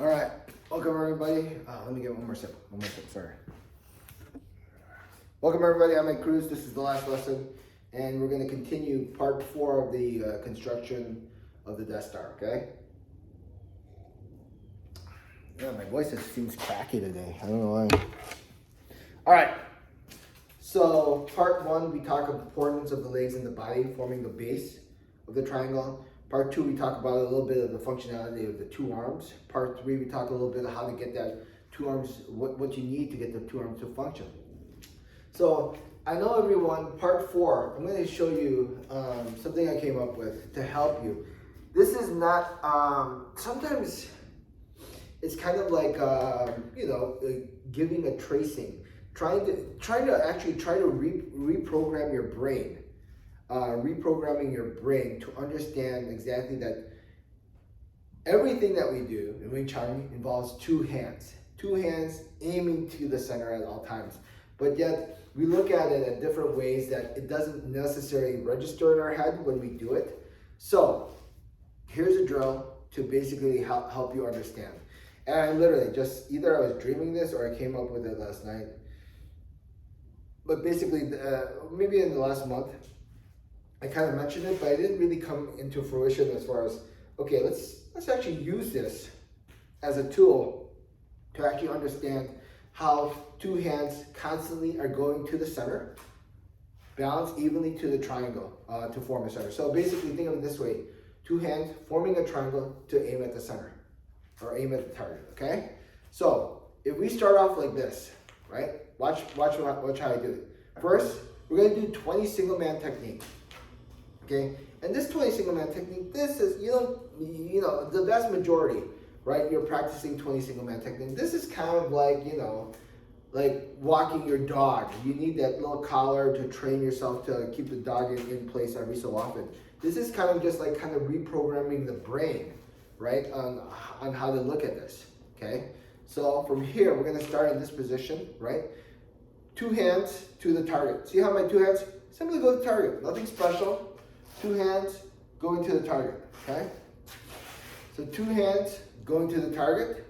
All right, welcome everybody. Let me get one more sip. Sorry. Welcome everybody. I'm at Cruz. This is the last lesson, and we're going to continue part 4 of the construction of the Death Star. Okay. Yeah, my voice just seems cracky today. I don't know why. All right. So part 1, we talk about the importance of the legs and the body forming the base of the triangle. Part 2, we talk about a little bit of the functionality of the 2 arms. Part 3, we talk a little bit of how to get that 2 arms, what you need to get the 2 arms to function. So I know everyone, part 4, I'm going to show you something I came up with to help you. This is not, sometimes it's kind of like, giving a tracing, trying to reprogram your brain. Reprogramming your brain to understand exactly that everything that we do in Wing Chun involves 2 hands. 2 hands aiming to the center at all times. But yet, we look at it in different ways that it doesn't necessarily register in our head when we do it. So, here's a drill to basically help you understand. And I literally just, either I was dreaming this or I came up with it last night. But basically, maybe in the last month, I kind of mentioned it, but it didn't really come into fruition as far as, okay, let's actually use this as a tool to actually understand how 2 hands constantly are going to the center, balanced evenly to the triangle to form a center. So basically, think of it this way: 2 hands forming a triangle to aim at the center, or aim at the target, okay? So if we start off like this, right? Watch how I do it. First, we're gonna do 20 single man technique. Okay, and this 20 single man technique, this is, you know, the vast majority, right? You're practicing 20 single man technique. This is kind of like, like walking your dog. You need that little collar to train yourself to keep the dog in place every so often. This is kind of just like kind of reprogramming the brain, right? On how to look at this, okay? So from here, we're gonna start in this position, right? 2 hands to the target. See how my 2 hands simply go to the target, nothing special. 2 hands going to the target, okay? So 2 hands going to the target.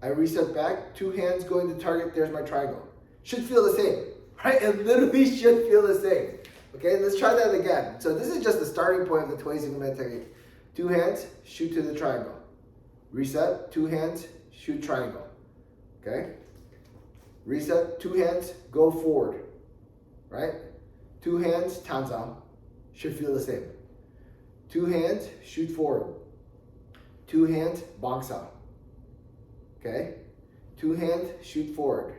I reset back, 2 hands going to the target, there's my triangle. Should feel the same, right? It literally should feel the same. Okay, let's try that again. So this is just the starting point of the 20 single man technique. 2 hands, shoot to the triangle. Reset, 2 hands, shoot triangle. Okay? Reset, 2 hands, go forward. Right? 2 hands, tanzao. Should feel the same. 2 hands, shoot forward. 2 hands, bangsa. Okay? 2 hands, shoot forward.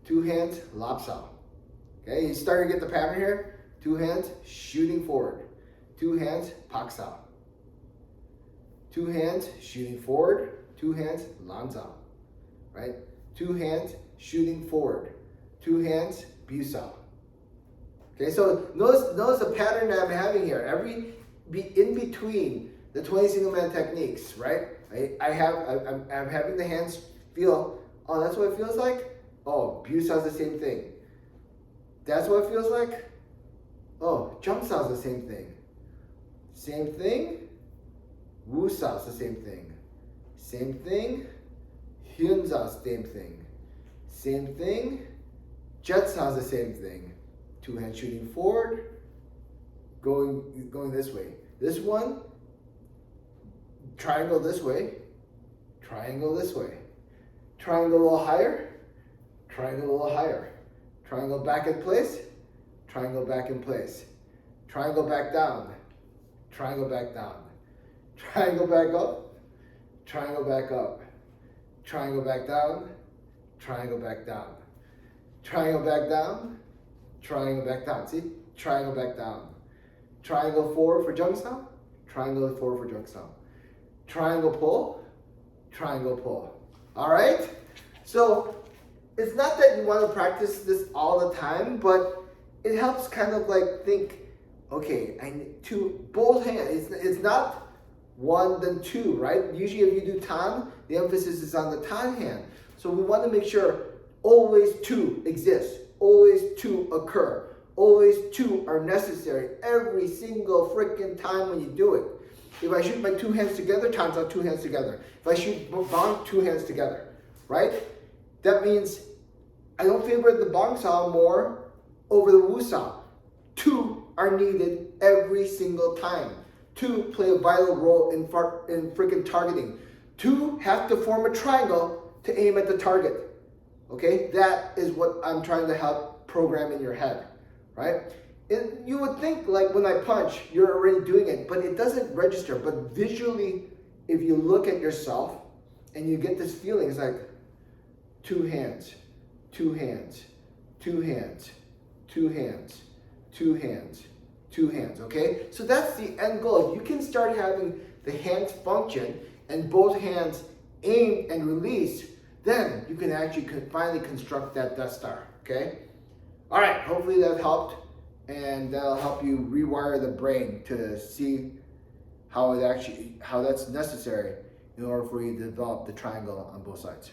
2 hands, lapsa. Okay, you starting to get the pattern here? 2 hands, shooting forward. 2 hands, paksa. 2 hands, shooting forward. 2 hands, lanza. Right? 2 hands, shooting forward. 2 hands, busa. Okay, so notice the pattern that I'm having here. In between the 20 single man techniques, right? I'm having the hands feel, oh, that's what it feels like? Oh, busa is the same thing. That's what it feels like? Oh, jumsa is the same thing. Same thing. Wusa is the same thing. Same thing. Hyunza is the same thing. Same thing. Jetsa is the same thing. 2 hands shooting forward, going this way. This one, triangle this way, triangle this way. Triangle a little higher, triangle a little higher. Triangle back in place, triangle back in place. Triangle back down, triangle back down. Triangle back up, triangle back up. Triangle back down, triangle back down. Triangle back down, triangle back down. See? Triangle back down. Triangle forward for jungsan. Triangle forward for jungsan. Triangle pull. Triangle pull. All right? So it's not that you want to practice this all the time, but it helps kind of like think, okay, I need 2, both hands. It's not 1 then 2, right? Usually if you do tan, the emphasis is on the tan hand. So we want to make sure always 2 exists. Always 2 occur. Always 2 are necessary every single freaking time when you do it. If I shoot my two hands together, times out two hands together. If I shoot bong, two hands together, right? That means I don't favor the bong saw more over the wu saw. Two are needed every single time. Two play a vital role in freaking targeting. Two have to form a triangle to aim at the target. Okay, that is what I'm trying to help program in your head, right? And you would think like when I punch, you're already doing it, but it doesn't register. But visually, if you look at yourself and you get this feeling, it's like two hands, two hands, two hands, two hands, two hands, two hands, okay? So that's the end goal. If you can start having the hands function and both hands aim and release, then you can actually finally construct that Death Star, okay? All right, hopefully that helped, and that'll help you rewire the brain to see how that's necessary in order for you to develop the triangle on both sides.